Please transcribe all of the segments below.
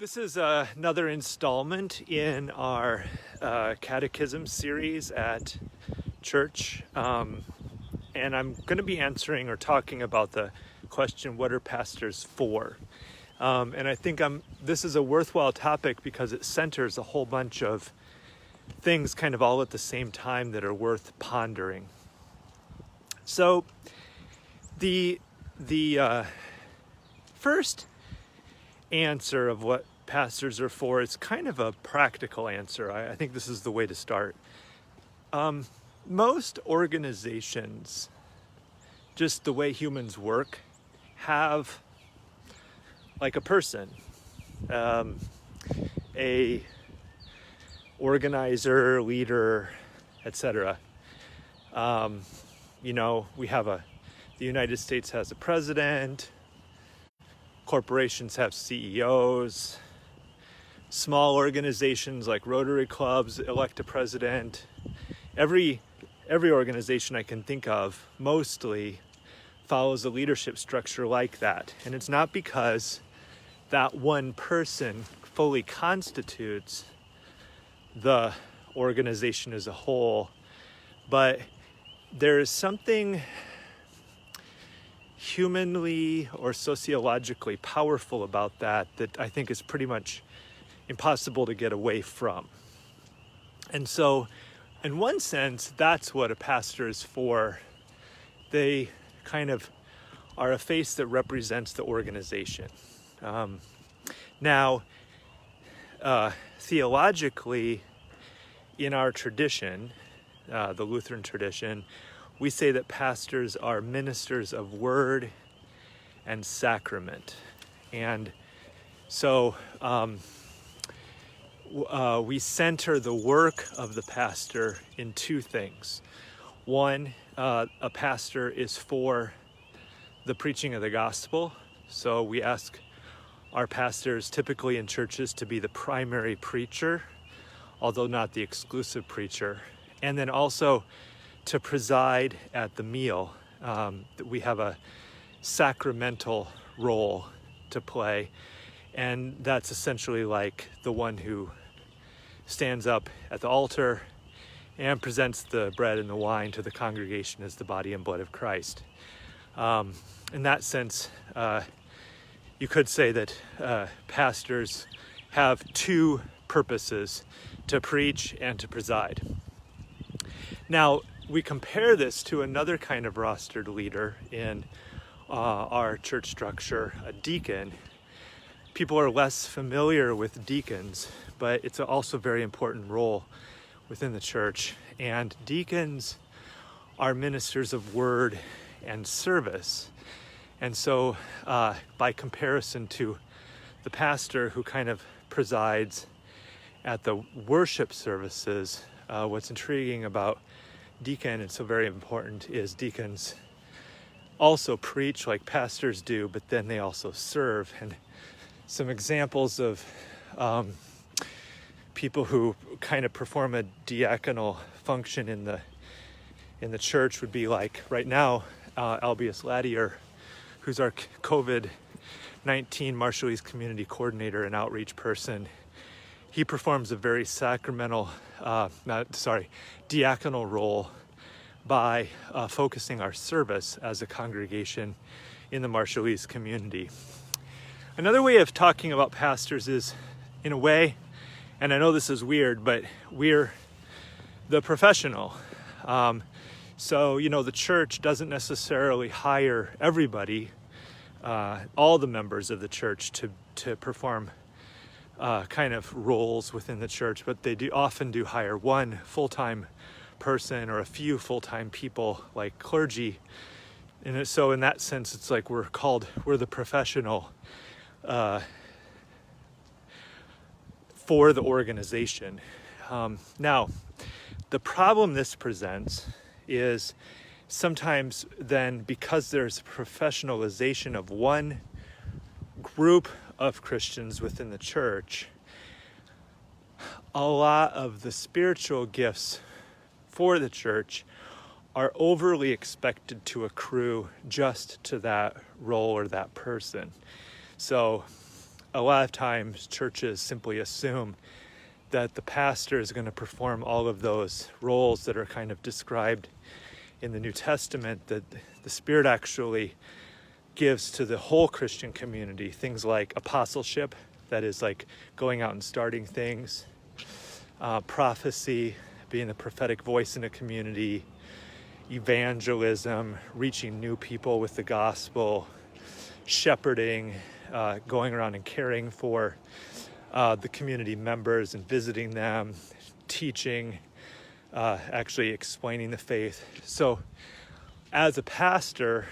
This is another installment in our catechism series at church. And I'm going to be answering or talking about the question, what are pastors for? And I think this is a worthwhile topic because it centers a whole bunch of things kind of all at the same time that are worth pondering. So the first answer of what pastors are for is kind of a practical answer. I think this is the way to start. Most organizations, just the way humans work, have like a person, a organizer, leader, etc. We have the United States has a president. Corporations have CEOs. Small organizations like Rotary clubs elect a president. Every organization I can think of mostly follows a leadership structure like that. And it's not because that one person fully constitutes the organization as a whole, but there is something humanly or sociologically powerful about that I think is pretty much impossible to get away from. And so, in one sense, that's what a pastor is for. They kind of are a face that represents the organization. Now, theologically, in our tradition, the Lutheran tradition, we say that pastors are ministers of word and sacrament. And so we center the work of the pastor in two things. One, a pastor is for the preaching of the gospel. So we ask our pastors, typically in churches, to be the primary preacher, although not the exclusive preacher. And then also to preside at the meal. We have a sacramental role to play, and that's essentially like the one who stands up at the altar and presents the bread and the wine to the congregation as the body and blood of Christ. In that sense, you could say that pastors have two purposes: to preach and to preside. Now, we compare this to another kind of rostered leader in our church structure, a deacon. People are less familiar with deacons, but it's also a very important role within the church. And deacons are ministers of word and service. And so, by comparison to the pastor who kind of presides at the worship services, what's intriguing about deacon, and so very important, is deacons also preach like pastors do, but then they also serve. And some examples of people who kind of perform a diaconal function in the church would be, like right now, Albius Latier, who's our COVID-19 Marshallese community coordinator and outreach person. He performs a very diaconal role by focusing our service as a congregation in the Marshallese community. Another way of talking about pastors is, in a way, and I know this is weird, but we're the professional. So, the church doesn't necessarily hire everybody, all the members of the church to perform kind of roles within the church, but they often do hire one full-time person or a few full-time people like clergy. And so in that sense, it's like we're the professional for the organization. Now, the problem this presents is sometimes then, because there's professionalization of one group of Christians within the church, a lot of the spiritual gifts for the church are overly expected to accrue just to that role or that person. So a lot of times churches simply assume that the pastor is going to perform all of those roles that are kind of described in the New Testament, that the Spirit actually gives to the whole Christian community. Things like apostleship, that is like going out and starting things, prophecy, being the prophetic voice in a community, evangelism, reaching new people with the gospel, shepherding, going around and caring for the community members and visiting them, teaching, actually explaining the faith. So as a pastor,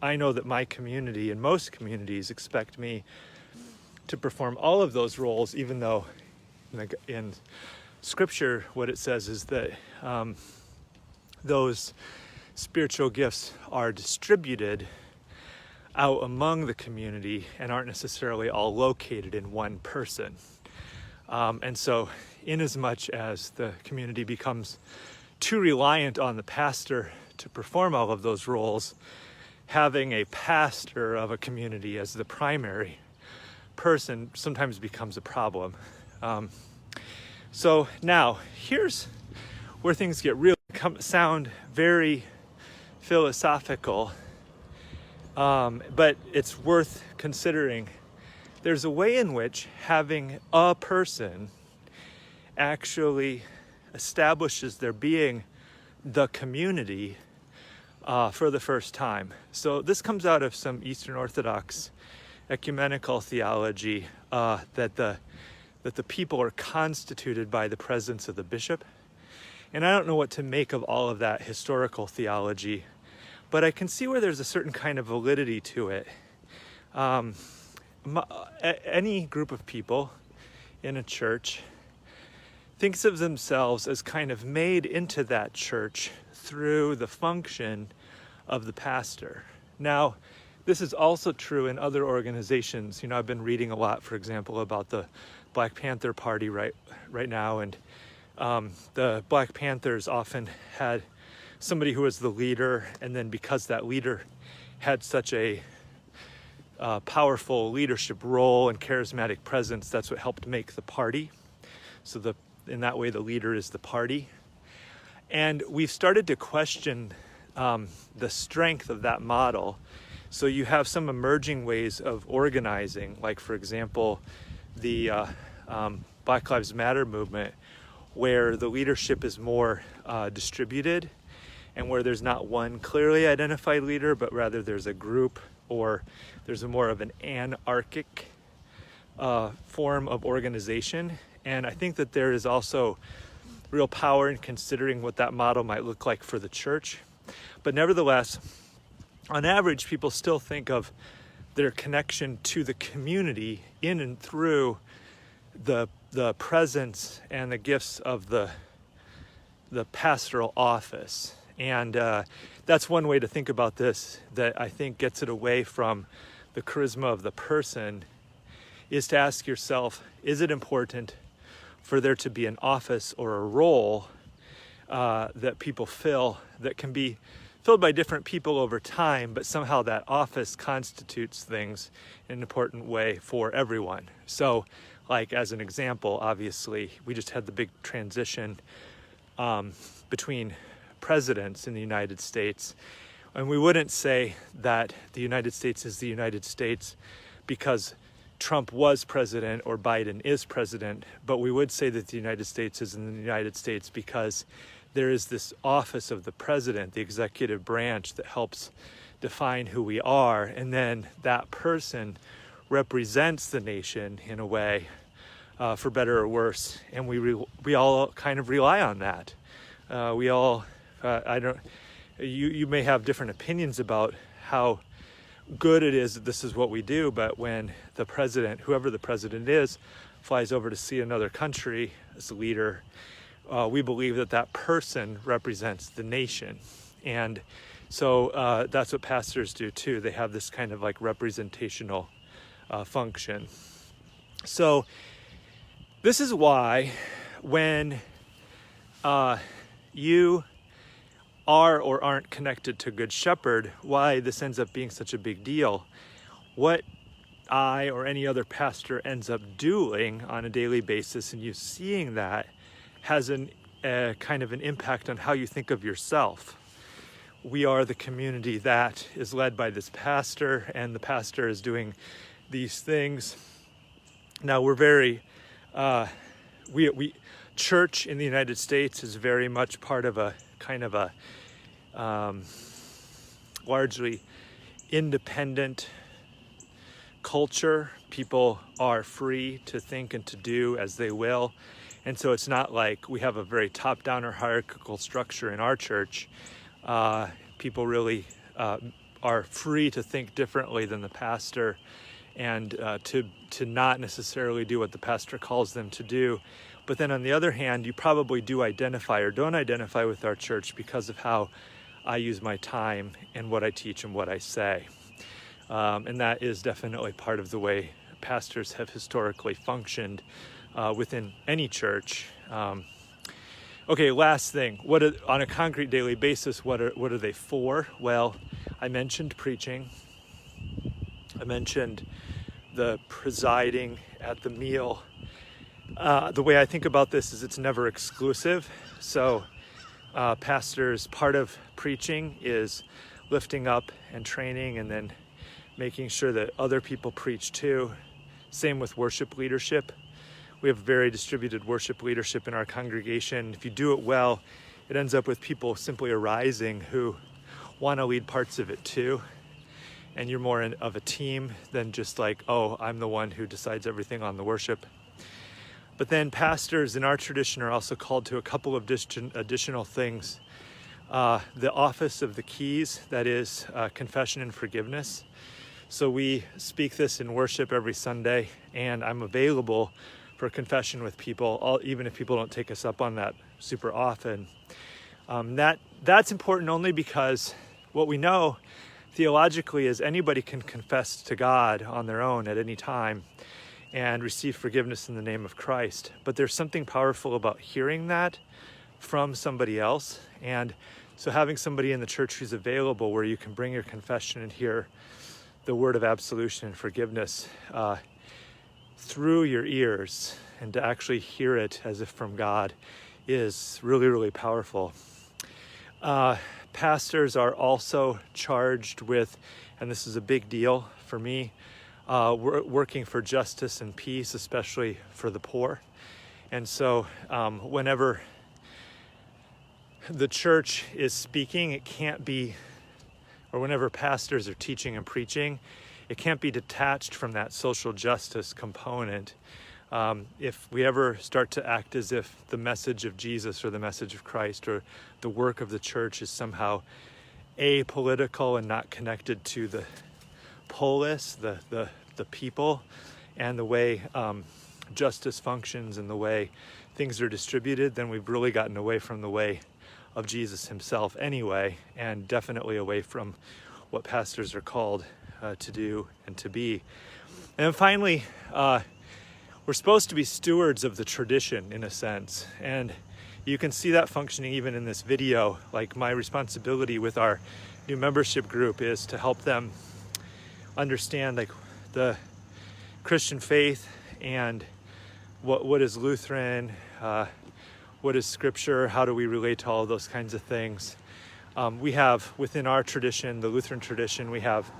I know that my community and most communities expect me to perform all of those roles, even though in Scripture what it says is that those spiritual gifts are distributed out among the community and aren't necessarily all located in one person. And so inasmuch as the community becomes too reliant on the pastor to perform all of those roles, having a pastor of a community as the primary person sometimes becomes a problem. So now here's where things get really sound very philosophical, but it's worth considering. There's a way in which having a person actually establishes there being the community for the first time. So this comes out of some Eastern Orthodox ecumenical theology, that the people are constituted by the presence of the bishop. And I don't know what to make of all of that historical theology, but I can see where there's a certain kind of validity to it. Any group of people in a church thinks of themselves as kind of made into that church through the function of the pastor. Now, this is also true in other organizations. I've been reading a lot, for example, about the Black Panther Party right now, and the Black Panthers often had somebody who was the leader, and then because that leader had such a powerful leadership role and charismatic presence, that's what helped make the party. So in that way, the leader is the party. And we've started to question the strength of that model. So you have some emerging ways of organizing, like, for example, the Black Lives Matter movement, where the leadership is more distributed, and where there's not one clearly identified leader, but rather there's a group, or there's more of an anarchic form of organization. And I think that there is also real power in considering what that model might look like for the church. But nevertheless, on average, people still think of their connection to the community in and through the presence and the gifts of the pastoral office. And that's one way to think about this that I think gets it away from the charisma of the person, is to ask yourself, is it important for there to be an office or a role that people fill that can be filled by different people over time, but somehow that office constitutes things in an important way for everyone? So, like, as an example, obviously, we just had the big transition between presidents in the United States. And we wouldn't say that the United States is the United States because Trump was president or Biden is president, but we would say that the United States is in the United States because there is this office of the president, the executive branch, that helps define who we are. And then that person represents the nation in a way, for better or worse. And we all kind of rely on that. You may have different opinions about how good it is that this is what we do, but when the president, whoever the president is, flies over to see another country as a leader, we believe that that person represents the nation. And so that's what pastors do too. They have this kind of like representational function. So this is why when you are or aren't connected to Good Shepherd, why this ends up being such a big deal. What I or any other pastor ends up doing on a daily basis, and you seeing that has a kind of an impact on how you think of yourself. We are the community that is led by this pastor, and the pastor is doing these things. Now we're very, church in the United States is very much part of a kind of a largely independent culture. People are free to think and to do as they will. And so it's not like we have a very top-down or hierarchical structure in our church. People really are free to think differently than the pastor, and to not necessarily do what the pastor calls them to do. But then on the other hand, you probably do identify or don't identify with our church because of how I use my time and what I teach and what I say. And that is definitely part of the way pastors have historically functioned within any church. Okay, last thing. On a concrete daily basis, what are they for? Well, I mentioned preaching. I mentioned the presiding at the meal. The way I think about this is it's never exclusive. So pastors, part of preaching is lifting up and training and then making sure that other people preach too. Same with worship leadership. We have very distributed worship leadership in our congregation. If you do it well, it ends up with people simply arising who want to lead parts of it too. And you're more of a team than just like, oh, I'm the one who decides everything on the worship. But then pastors in our tradition are also called to a couple of additional things. The office of the keys, that is confession and forgiveness. So we speak this in worship every Sunday, and I'm available for confession with people, even if people don't take us up on that super often. That's important only because what we know theologically is anybody can confess to God on their own at any time and receive forgiveness in the name of Christ. But there's something powerful about hearing that from somebody else. And so having somebody in the church who's available where you can bring your confession and hear the word of absolution and forgiveness through your ears, and to actually hear it as if from God, is really, really powerful. Pastors are also charged with, and this is a big deal for me, working for justice and peace, especially for the poor. And so whenever the church is speaking, it can't be, or whenever pastors are teaching and preaching, it can't be detached from that social justice component. If we ever start to act as if the message of Jesus or the message of Christ or the work of the church is somehow apolitical and not connected to the polis, the people, and the way justice functions and the way things are distributed, then we've really gotten away from the way of Jesus himself anyway, and definitely away from what pastors are called to do and to be. And then finally, we're supposed to be stewards of the tradition in a sense, and you can see that functioning even in this video. Like, my responsibility with our new membership group is to help them understand like the Christian faith and what is Lutheran, what is Scripture, how do we relate to all of those kinds of things. We have within our tradition, the Lutheran tradition, we have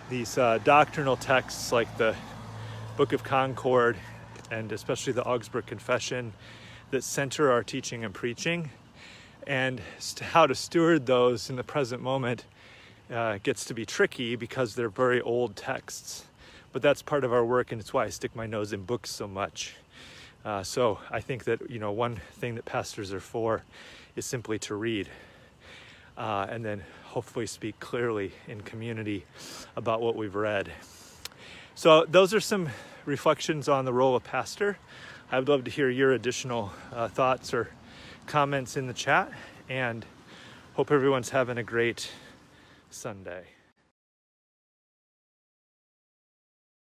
these doctrinal texts like the Book of Concord and especially the Augsburg Confession that center our teaching and preaching. And how to steward those in the present moment gets to be tricky because they're very old texts. But that's part of our work, and it's why I stick my nose in books so much. So I think that, one thing that pastors are for is simply to read and then hopefully speak clearly in community about what we've read. So those are some reflections on the role of pastor. I would love to hear your additional thoughts or comments in the chat, and hope everyone's having a great Sunday.